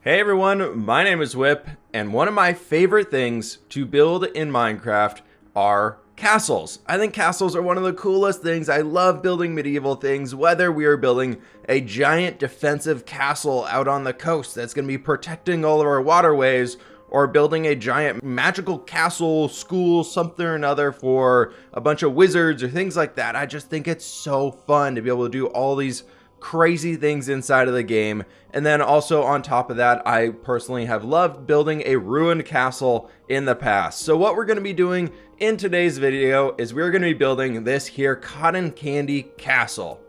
Hey everyone, my name is Whip, and one of my favorite things to build in Minecraft are castles. I think castles are one of the coolest things. I love building medieval things, whether we are building a giant defensive castle out on the coast that's going to be protecting all of our waterways, or building a giant magical castle, school, something or another for a bunch of wizards or things like that. I just think it's so fun to be able to do all these crazy things inside of the game. And then also on top of that, I personally have loved building a ruined castle in the past. So what we're going to be doing in today's video is we're going to be building this here cotton candy castle.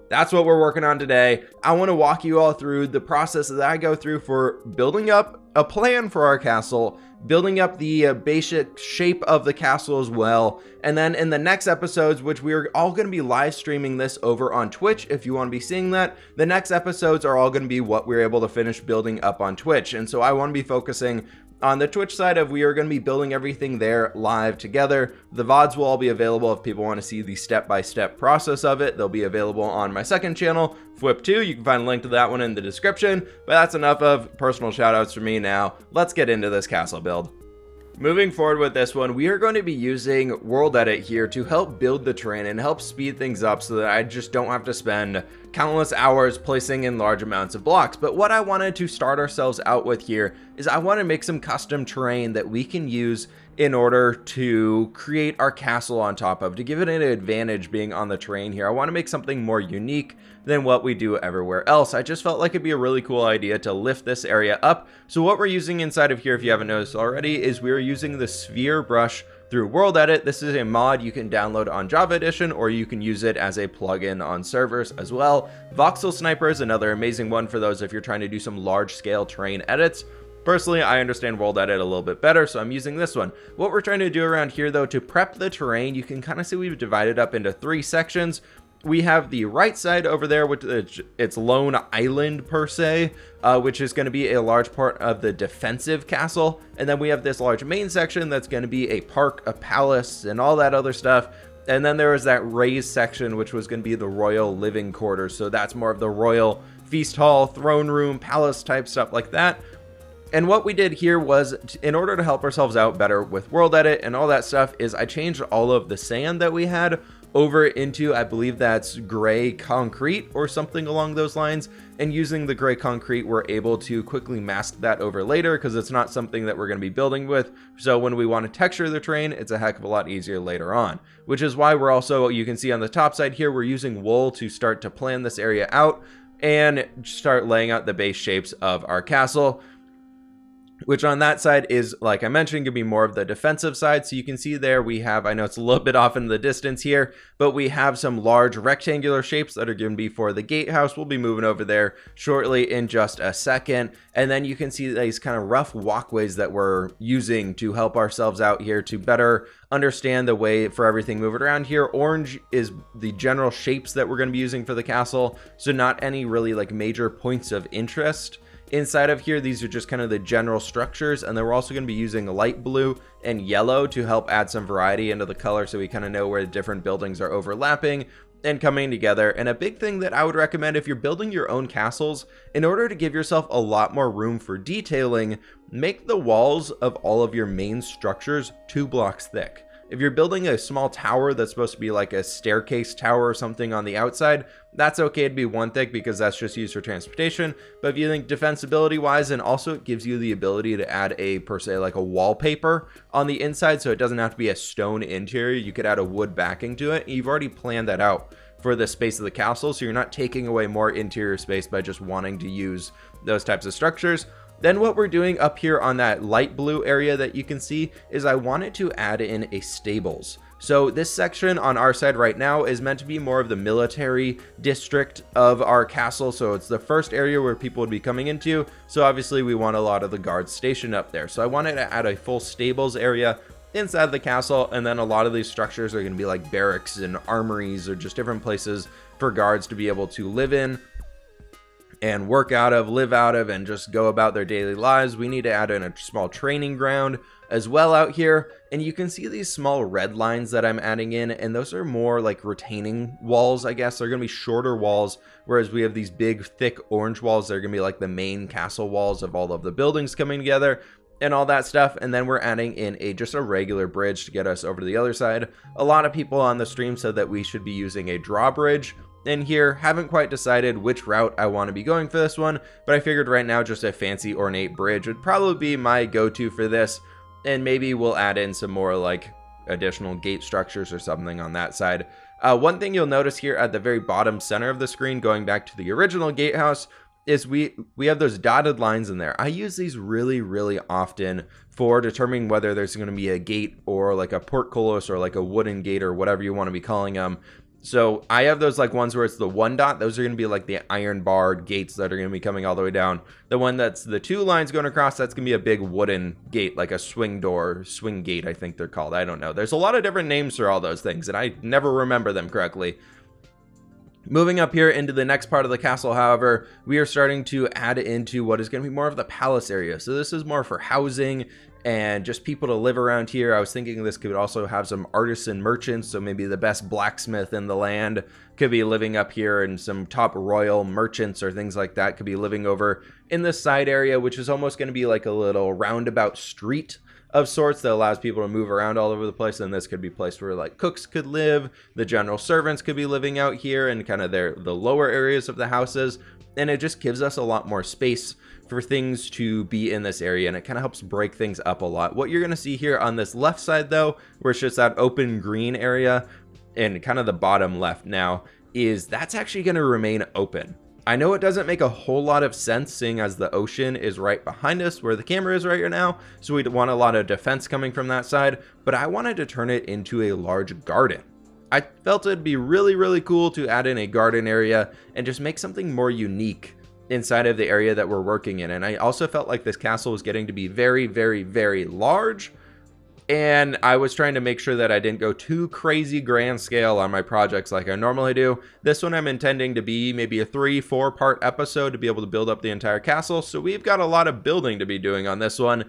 That's what we're working on today. I want to walk you all through the process that I go through for building up a plan for our castle, building up the basic shape of the castle as well. And then in the next episodes, which we're all going to be live streaming this over on Twitch, if you want to be seeing that, the next episodes are all going to be what we're able to finish building up on Twitch. And so I want to be focusing on the Twitch side of we are going to be building everything there live together. The VODs will all be available if people want to see the step-by-step process of it. They'll be available on my second channel, fWhip 2. You can find a link to that one in the description. But that's enough of personal shoutouts for me now. Let's get into this castle build. Moving forward with this one, we are going to be using World Edit here to help build the terrain and help speed things up so that I just don't have to spend countless hours placing in large amounts of blocks. But what I wanted to start ourselves out with here is I want to make some custom terrain that we can use in order to create our castle on top of, to give it an advantage being on the terrain here. I want to make something more unique than what we do everywhere else. I just felt like it'd be a really cool idea to lift this area up. So what we're using inside of here, if you haven't noticed already, is we're using the sphere brush through World Edit. This is a mod you can download on Java Edition, or you can use it as a plugin on servers as well. Voxel Sniper is another amazing one for those if you're trying to do some large scale terrain edits. Personally, I understand World Edit a little bit better, so I'm using this one. What we're trying to do around here, though, to prep the terrain, you can kind of see we've divided up into 3 sections. We have the right side over there, which it's Lone Island per se, which is going to be a large part of the defensive castle. And then we have this large main section that's going to be a park, a palace, and all that other stuff. And then there was that raised section, which was going to be the royal living quarters. So that's more of the royal feast hall, throne room, palace type stuff like that. And what we did here was, in order to help ourselves out better with World Edit and all that stuff, is I changed all of the sand that we had over into, I believe that's gray concrete or something along those lines. And using the gray concrete, we're able to quickly mask that over later because it's not something that we're going to be building with. So when we want to texture the terrain, it's a heck of a lot easier later on, which is why we're also, you can see on the top side here, we're using wool to start to plan this area out and start laying out the base shapes of our castle, which on that side is, like I mentioned, going to be more of the defensive side. So you can see there we have, I know it's a little bit off in the distance here, but we have some large rectangular shapes that are going to be for the gatehouse. We'll be moving over there shortly in just a second. And then you can see these kind of rough walkways that we're using to help ourselves out here to better understand the way for everything moving around here. Orange is the general shapes that we're going to be using for the castle. So not any really like major points of interest inside of here. These are just kind of the general structures, and then we're also going to be using light blue and yellow to help add some variety into the color so we kind of know where the different buildings are overlapping and coming together. And a big thing that I would recommend if you're building your own castles, in order to give yourself a lot more room for detailing, make the walls of all of your main structures 2 blocks thick. If you're building a small tower that's supposed to be like a staircase tower or something on the outside, that's okay to be 1 thick because that's just used for transportation. But if you think defensibility wise, and also it gives you the ability to add a, per se, like a wallpaper on the inside, so it doesn't have to be a stone interior. You could add a wood backing to it. You've already planned that out for the space of the castle, so you're not taking away more interior space by just wanting to use those types of structures. Then what we're doing up here on that light blue area that you can see is I wanted to add in a stables. So this section on our side right now is meant to be more of the military district of our castle. So it's the first area where people would be coming into. So obviously we want a lot of the guards stationed up there. So I wanted to add a full stables area inside the castle. And then a lot of these structures are going to be like barracks and armories or just different places for guards to be able to live in and work out of, live out of, and just go about their daily lives. We need to add in a small training ground as well out here. And you can see these small red lines that I'm adding in, and those are more like retaining walls, I guess. They're going to be shorter walls, whereas we have these big, thick orange walls. They're going to be like the main castle walls of all of the buildings coming together and all that stuff. And then we're adding in just a regular bridge to get us over to the other side. A lot of people on the stream said that we should be using a drawbridge in here. Haven't quite decided which route I want to be going for this one, but I figured right now just a fancy ornate bridge would probably be my go-to for this. And maybe we'll add in some more like additional gate structures or something on that side. One thing you'll notice here at the very bottom center of the screen, going back to the original gatehouse, is we have those dotted lines in there. I use these really often for determining whether there's going to be a gate or like a portcullis or like a wooden gate or whatever you want to be calling them. So I have those like ones where it's the one dot. Those are going to be like the iron barred gates that are going to be coming all the way down. The one that's the two lines going across, that's going to be a big wooden gate, like a swing door, swing gate, I think they're called. I don't know. There's a lot of different names for all those things, and I never remember them correctly. Moving up here into the next part of the castle, however, we are starting to add into what is going to be more of the palace area. So this is more for housing and just people to live around here. I was thinking this could also have some artisan merchants, so maybe the best blacksmith in the land could be living up here, and some top royal merchants or things like that could be living over in this side area, which is almost going to be like a little roundabout street of sorts that allows people to move around all over the place. And this could be a place where like cooks could live, the general servants could be living out here, and kind of the lower areas of the houses. And it just gives us a lot more space for things to be in this area, and it kind of helps break things up a lot. What you're going to see here on this left side though, where it's just that open green area and kind of the bottom left now, is that's actually going to remain open. I know it doesn't make a whole lot of sense, seeing as the ocean is right behind us where the camera is right now, so we'd want a lot of defense coming from that side, but I wanted to turn it into a large garden. I felt it'd be really cool to add in a garden area and just make something more unique inside of the area that we're working in. And I also felt like this castle was getting to be very large, and I was trying to make sure that I didn't go too crazy grand scale on my projects like I normally do. This one I'm intending to be maybe a 3-4 part episode to be able to build up the entire castle, so we've got a lot of building to be doing on this one.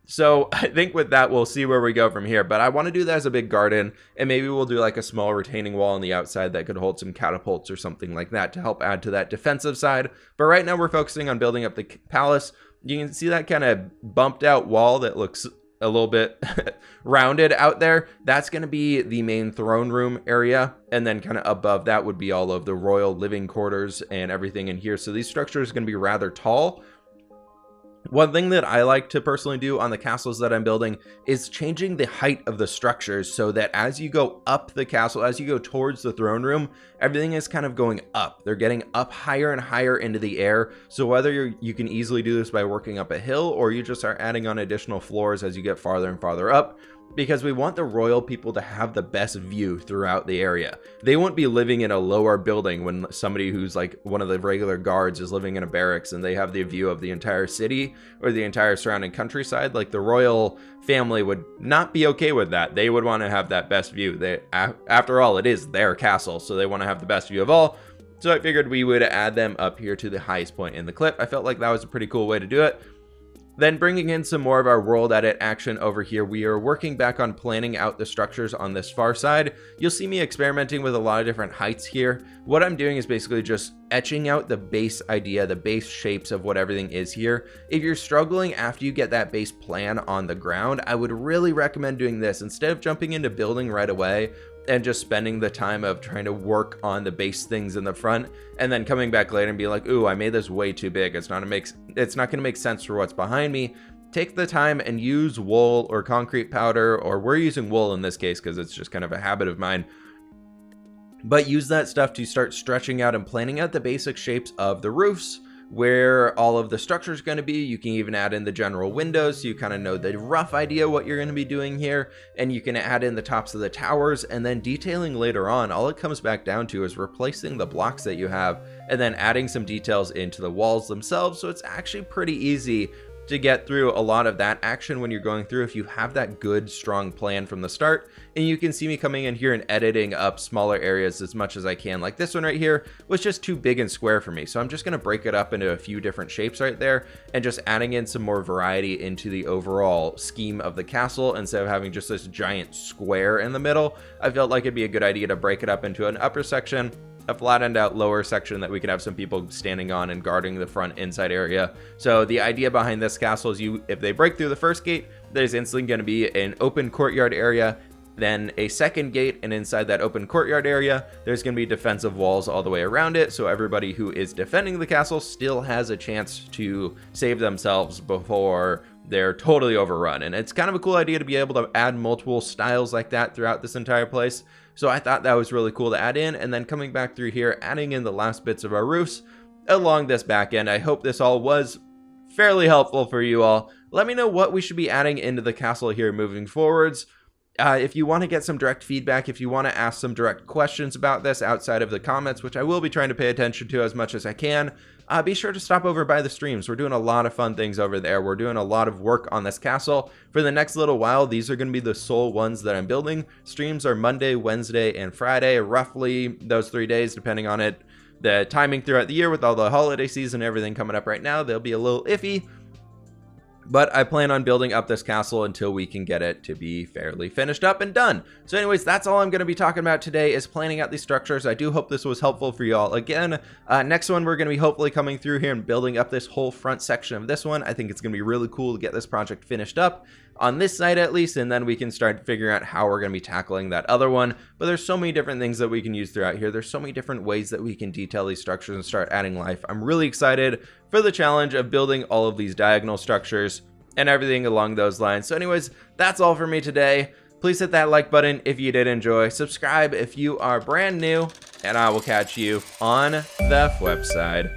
So I think with that, we'll see where we go from here. But I want to do that as a big garden, and maybe we'll do like a small retaining wall on the outside that could hold some catapults or something like that to help add to that defensive side. But right now we're focusing on building up the palace. You can see that kind of bumped out wall that looks a little bit rounded out there. That's going to be the main throne room area, and then kind of above that would be all of the royal living quarters and everything in here. So these structures are going to be rather tall. One thing that I like to personally do on the castles that I'm building is changing the height of the structures, so that as you go up the castle, as you go towards the throne room, everything is kind of going up. They're getting up higher and higher into the air. So whether you can easily do this by working up a hill, or you just start adding on additional floors as you get farther and farther up, because we want the royal people to have the best view throughout the area. They won't be living in a lower building when somebody who's like one of the regular guards is living in a barracks and they have the view of the entire city or the entire surrounding countryside. Like, the royal family would not be okay with that. They would want to have that best view. After all, it is their castle, so they want to have the best view of all. So I figured we would add them up here to the highest point in the clip. I felt like that was a pretty cool way to do it. Then bringing in some more of our world edit action over here, we are working back on planning out the structures on this far side. You'll see me experimenting with a lot of different heights here. What I'm doing is basically just etching out the base idea, the base shapes of what everything is here. If you're struggling after you get that base plan on the ground, I would really recommend doing this. Instead of jumping into building right away and just spending the time of trying to work on the base things in the front, and then coming back later and be like, ooh, I made this way too big. It's not going to make sense for what's behind me. Take the time and use wool or concrete powder, or we're using wool in this case because it's just kind of a habit of mine. But use that stuff to start stretching out and planning out the basic shapes of the roofs, where all of the structure is going to be. You can even add in the general windows, so you kind of know the rough idea what you're going to be doing here, and you can add in the tops of the towers, and then detailing later on. All it comes back down to is replacing the blocks that you have and then adding some details into the walls themselves. So it's actually pretty easy to get through a lot of that action when you're going through if you have that good, strong plan from the start. And you can see me coming in here and editing up smaller areas as much as I can. Like this one right here was just too big and square for me. So I'm just going to break it up into a few different shapes right there and just adding in some more variety into the overall scheme of the castle instead of having just this giant square in the middle. I felt like it'd be a good idea to break it up into an upper section, a flattened out lower section that we can have some people standing on and guarding the front inside area. So the idea behind this castle is if they break through the first gate, there's instantly going to be an open courtyard area, then a second gate, and inside that open courtyard area, there's going to be defensive walls all the way around it. So everybody who is defending the castle still has a chance to save themselves before they're totally overrun. And it's kind of a cool idea to be able to add multiple styles like that throughout this entire place. So I thought that was really cool to add in. And then coming back through here, adding in the last bits of our roofs along this back end. I hope this all was fairly helpful for you all. Let me know what we should be adding into the castle here moving forwards. If you want to get some direct feedback, if you want to ask some direct questions about this outside of the comments, which I will be trying to pay attention to as much as I can, be sure to stop over by the streams. We're doing a lot of fun things over there. We're doing a lot of work on this castle. For the next little while, these are going to be the sole ones that I'm building. Streams are Monday, Wednesday, and Friday, roughly those 3 days, depending on the timing throughout the year with all the holiday season and everything coming up right now. They'll be a little iffy. But I plan on building up this castle until we can get it to be fairly finished up and done. So anyways, that's all I'm going to be talking about today is planning out these structures. I do hope this was helpful for y'all. Again, next one, we're going to be hopefully coming through here and building up this whole front section of this one. I think it's going to be really cool to get this project finished up on this side at least, and then we can start figuring out how we're going to be tackling that other one. But there's so many different things that we can use throughout here. There's so many different ways that we can detail these structures and start adding life. I'm really excited for the challenge of building all of these diagonal structures and everything along those lines. So anyways, that's all for me today. Please hit that like button if you did enjoy. Subscribe if you are brand new, and I will catch you on the fWhip side.